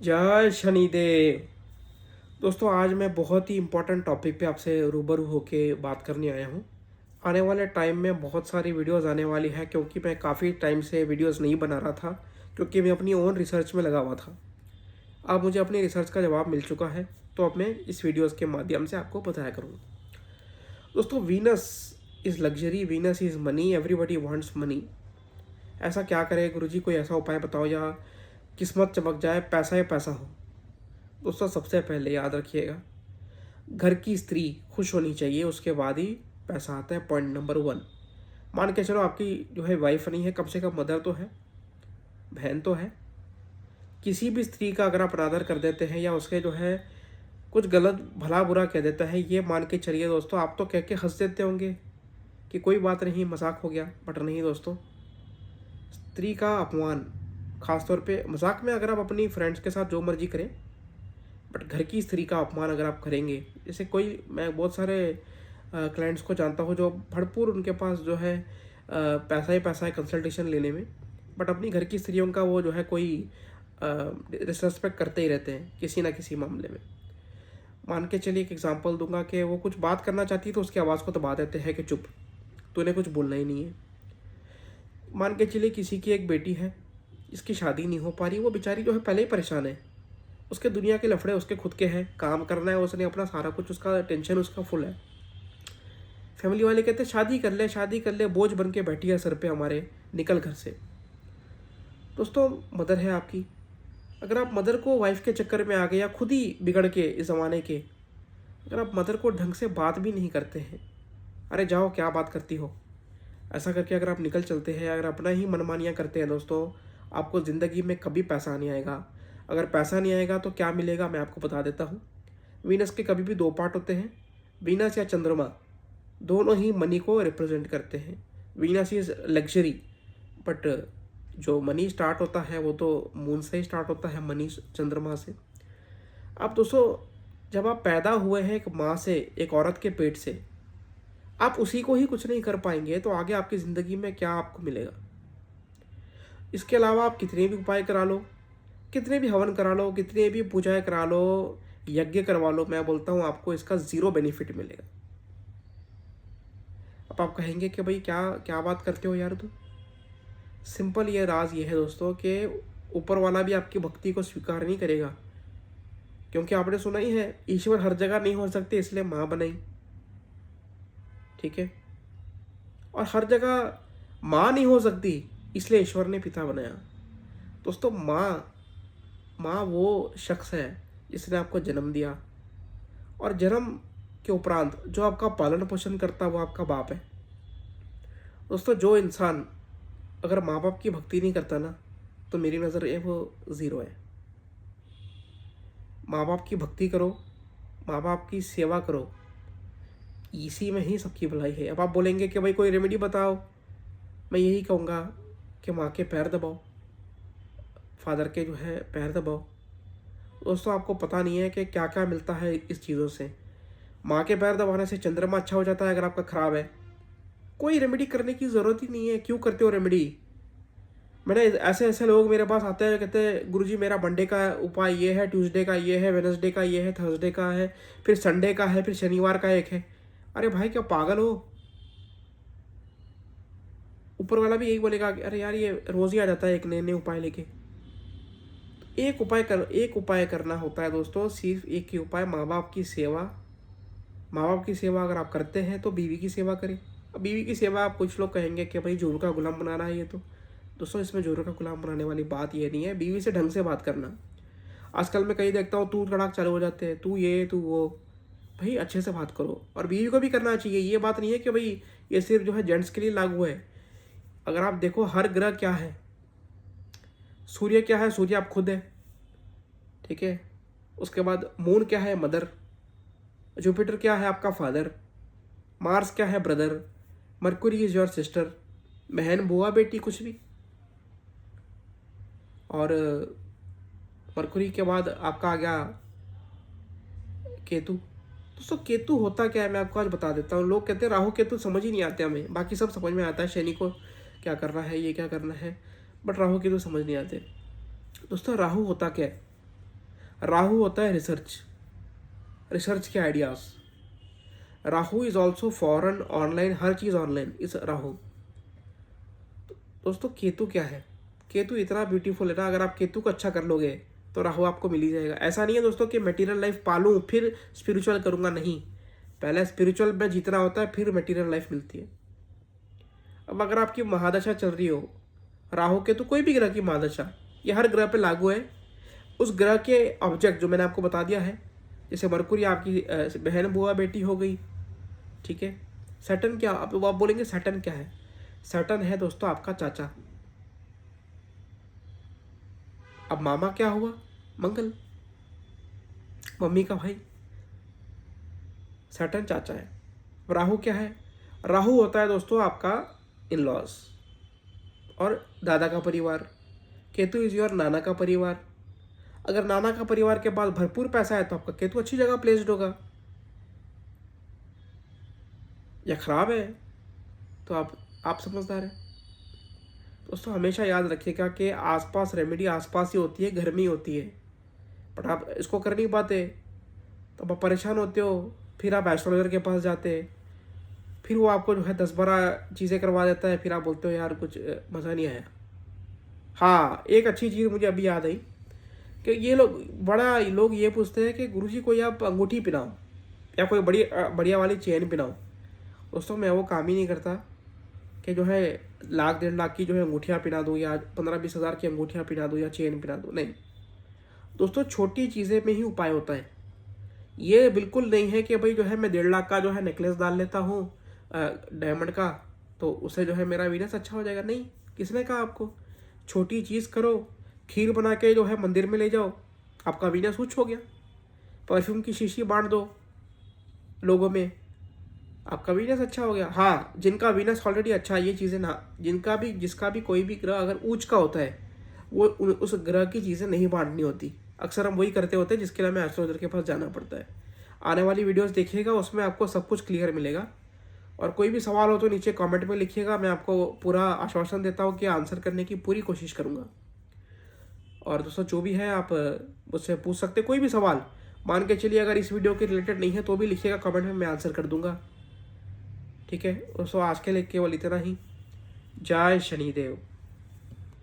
जय शनिदेव। दोस्तों, आज मैं बहुत ही इम्पोर्टेंट टॉपिक पे आपसे रूबरू होके बात करने आया हूँ। आने वाले टाइम में बहुत सारी वीडियोस आने वाली है, क्योंकि मैं काफ़ी टाइम से वीडियोस नहीं बना रहा था, क्योंकि मैं अपनी ओन रिसर्च में लगा हुआ था। अब मुझे अपनी रिसर्च का जवाब मिल चुका है, तो अब मैं इस वीडियोस के माध्यम से आपको बताया करूँगा। दोस्तों, Venus is luxury, Venus is money, everybody wants money. ऐसा क्या करे गुरुजी, कोई ऐसा उपाय बताओ या किस्मत चमक जाए, पैसा ही पैसा हो। दोस्तों, सबसे पहले याद रखिएगा, घर की स्त्री खुश होनी चाहिए, उसके बाद ही पैसा आता है। Point number 1। मान के चलो आपकी जो है वाइफ नहीं है, कम से कम मदर तो है, बहन तो है। किसी भी स्त्री का अगर आप अनादर कर देते हैं या उसके जो है कुछ गलत भला बुरा कह देता है, ये मान के चलिए दोस्तों, आप तो कह के हंस देते होंगे कि कोई बात नहीं, मजाक हो गया। बट नहीं दोस्तों, स्त्री का अपमान, खासतौर पे मजाक में अगर आप अपनी फ्रेंड्स के साथ जो मर्जी करें, बट घर की स्त्री का अपमान अगर आप करेंगे, जैसे कोई, मैं बहुत सारे क्लाइंट्स को जानता हूँ जो भरपूर उनके पास जो है पैसा ही पैसा है कंसल्टेशन लेने में, बट अपनी घर की स्त्रियों का वो जो है कोई डिसरेस्पेक्ट करते ही रहते हैं किसी ना किसी मामले में। मान के चलिए एक एग्जांपल दूंगा कि वो कुछ बात करना चाहती है तो उसकी आवाज़ को दबा देते हैं कि चुप, तूने कुछ बोलना ही नहीं है। मान के चलिए किसी की एक बेटी है, इसकी शादी नहीं हो पा रही, वो बेचारी जो है पहले ही परेशान है, उसके दुनिया के लफड़े उसके खुद के हैं, काम करना है उसने अपना, सारा कुछ उसका टेंशन उसका फुल है। फैमिली वाले कहते हैं शादी कर ले, शादी कर ले, बोझ बन के बैठी है सर पे हमारे, निकल घर से। दोस्तों, मदर है आपकी, अगर आप मदर को वाइफ के चक्कर में आ गए या खुद ही बिगड़ के इस ज़माने के, अगर आप मदर को ढंग से बात भी नहीं करते हैं, अरे जाओ क्या बात करती हो, ऐसा करके अगर आप निकल चलते हैं, अगर अपना ही मनमानियाँ करते हैं दोस्तों, आपको ज़िंदगी में कभी पैसा नहीं आएगा। अगर पैसा नहीं आएगा तो क्या मिलेगा, मैं आपको बता देता हूँ। वीनस के कभी भी दो पार्ट होते हैं। वीनस या चंद्रमा दोनों ही मनी को रिप्रेजेंट करते हैं। वीनस इज लग्जरी, बट जो मनी स्टार्ट होता है वो तो मून से ही स्टार्ट होता है, मनी चंद्रमा से। अब दोस्तों, जब आप पैदा हुए हैं एक माँ से, एक औरत के पेट से, आप उसी को ही कुछ नहीं कर पाएंगे तो आगे आपकी ज़िंदगी में क्या आपको मिलेगा। इसके अलावा आप कितने भी उपाय करा लो, कितने भी हवन करा लो, कितने भी पूजाएं करा लो, यज्ञ करवा लो, मैं बोलता हूँ आपको इसका ज़ीरो बेनिफिट मिलेगा। अब आप कहेंगे कि भाई क्या क्या बात करते हो यार तुम। सिंपल ये राज ये है दोस्तों कि ऊपर वाला भी आपकी भक्ति को स्वीकार नहीं करेगा, क्योंकि आपने सुना ही है, ईश्वर हर जगह नहीं हो सकते, इसलिए माँ बनाई। ठीक है, और हर जगह माँ नहीं हो सकती, इसलिए ईश्वर ने पिता बनाया। दोस्तों, माँ माँ वो शख्स है जिसने आपको जन्म दिया, और जन्म के उपरांत जो आपका पालन पोषण करता है वो आपका बाप है। दोस्तों, जो इंसान अगर माँ बाप की भक्ति नहीं करता ना, तो मेरी नज़र ये वो ज़ीरो है। माँ बाप की भक्ति करो, माँ बाप की सेवा करो, इसी में ही सबकी भलाई है। अब आप बोलेंगे कि भाई कोई रेमेडी बताओ, मैं यही कहूँगा कि माँ के पैर दबाओ, फादर के जो है पैर दबाओ। दोस्तों, आपको पता नहीं है कि क्या क्या मिलता है इस चीज़ों से। माँ के पैर दबाने से चंद्रमा अच्छा हो जाता है, अगर आपका ख़राब है। कोई रेमेडी करने की ज़रूरत ही नहीं है, क्यों करते हो रेमेडी। मैंने ऐसे ऐसे लोग मेरे पास आते हैं, कहते हैं गुरुजी मेरा मंडे का उपाय ये है, ट्यूसडे का ये है, वेडनेसडे का ये है, थर्सडे का है, फिर संडे का है, फिर शनिवार का एक है। अरे भाई, क्या पागल हो। ऊपर वाला भी यही बोलेगा कि अरे यार, ये रोज़ ही आ जाता है एक नए नए उपाय लेके। एक उपाय करना होता है दोस्तों, सिर्फ एक ही उपाय, माँ बाप की सेवा। माँ बाप की सेवा अगर आप करते हैं तो बीवी की सेवा करें। अब बीवी की सेवा, आप कुछ लोग कहेंगे कि भाई जोरू का गुलाम बनाना है ये तो। दोस्तों, इसमें जोरू का गुलाम बनाने वाली बात ये नहीं है, बीवी से ढंग से बात करना। आजकल मैं कहीं देखता हूँ तू तड़ाक चालू हो जाते हैं, तू ये तू वो। भाई अच्छे से बात करो, और बीवी को भी करना चाहिए। ये बात नहीं है कि भाई ये सिर्फ जो है जेंट्स के लिए लागू है। अगर आप देखो, हर ग्रह क्या है, सूर्य क्या है, सूर्य आप खुद है। ठीक है, उसके बाद मून क्या है, मदर। जुपिटर क्या है, आपका फादर। मार्स क्या है, brother. Mercury is your sister, बहन, बुआ, बेटी, कुछ भी। और मरकुरी के बाद आपका आ गया केतु। दोस्तों, केतु होता क्या है मैं आपको आज बता देता हूँ। लोग कहते हैं राहु केतु समझ ही नहीं आते हमें, बाकी सब समझ में आता है, शनि को क्या करना है, ये क्या करना है, बट राहु केतु समझ नहीं आते। दोस्तों, राहु होता क्या है, राहु होता है रिसर्च, रिसर्च के ideas. Rahu is also foreign, online, her cheese online इस राहु। दोस्तों केतु क्या है? केतु इतना ब्यूटीफुल है ना, अगर आप केतु को अच्छा कर लोगे तो राहु आपको मिल ही जाएगा। ऐसा नहीं है दोस्तों कि मटेरियल लाइफ पालूं फिर स्पिरिचुअल करूंगा, नहीं, पहले स्पिरिचुअल में जीतना होता है फिर मटेरियल लाइफ मिलती है। अब अगर आपकी महादशा चल रही हो राहु के, तो कोई भी ग्रह की महादशा, ये हर ग्रह पे लागू है। उस ग्रह के ऑब्जेक्ट जो मैंने आपको बता दिया है, जैसे मरकुरी आपकी बहन बुआ बेटी हो गई, ठीक है। सैटर्न क्या, अब आप बोलेंगे सैटर्न क्या है? सैटर्न है दोस्तों आपका चाचा। अब मामा क्या हुआ? मंगल, मम्मी का भाई। सैटर्न चाचा है। राहु क्या है? राहु होता है दोस्तों आपका इन लॉज और दादा का परिवार। केतु इज योर नाना का परिवार। अगर नाना का परिवार के पास भरपूर पैसा है तो आपका केतु अच्छी जगह प्लेस्ड होगा, या खराब है तो आप समझदार हैं। दोस्तों हमेशा याद रखिएगा कि आसपास रेमेडी आसपास ही होती है, घर में ही होती है, बट आप इसको कर नहीं पाते तो आप परेशान होते हो। फिर आप एस्ट्रोलॉजर के पास जाते हैं, फिर वो आपको जो है 10-12 चीज़ें करवा देता है, फिर आप बोलते हो यार कुछ मज़ा नहीं आया। हाँ, एक अच्छी चीज़ मुझे अभी याद आई कि ये लोग ये पूछते हैं कि गुरुजी कोई आप अंगूठी पहनाओ या कोई बढ़िया वाली चेन पहनाओ। दोस्तों मैं वो काम ही नहीं करता कि जो है 1,00,000-1,50,000 की जो है अंगूठियाँ पहना दूँ या 15-20 हज़ार की अंगूठियाँ पहना दूँ या चेन पहना दूँ, नहीं दोस्तों, छोटी चीज़ें में ही उपाय होता है। ये बिल्कुल नहीं है कि भाई जो है मैं 1,50,000 का जो है नेकलेस डाल लेता हूँ डायमंड का, तो उससे जो है मेरा वीनस अच्छा हो जाएगा। नहीं, किसने कहा आपको? छोटी चीज़ करो, खीर बना के जो है मंदिर में ले जाओ, आपका वीनस उच्च हो गया। परफ्यूम की शीशी बांट दो लोगों में, आपका वीनस अच्छा हो गया। हाँ, जिनका वीनस ऑलरेडी अच्छा है, ये चीज़ें ना, जिसका भी कोई भी ग्रह अगर ऊंच का होता है, वो उस ग्रह की चीज़ें नहीं बांटनी होती। अक्सर हम वही करते होते हैं जिसके लिए हमें एस्ट्रोलॉजर के पास जाना पड़ता है। आने वाली वीडियोस देखिएगा, उसमें आपको सब कुछ क्लियर मिलेगा। और कोई भी सवाल हो तो नीचे कमेंट में लिखिएगा, मैं आपको पूरा आश्वासन देता हूँ कि आंसर करने की पूरी कोशिश करूँगा। और दोस्तों जो भी है आप मुझसे पूछ सकते, कोई भी सवाल मान के चलिए, अगर इस वीडियो के रिलेटेड नहीं है तो भी लिखिएगा कमेंट में, मैं आंसर कर दूंगा, ठीक है। दोस्तों आज के लिए केवल इतना ही। जय शनिदेव।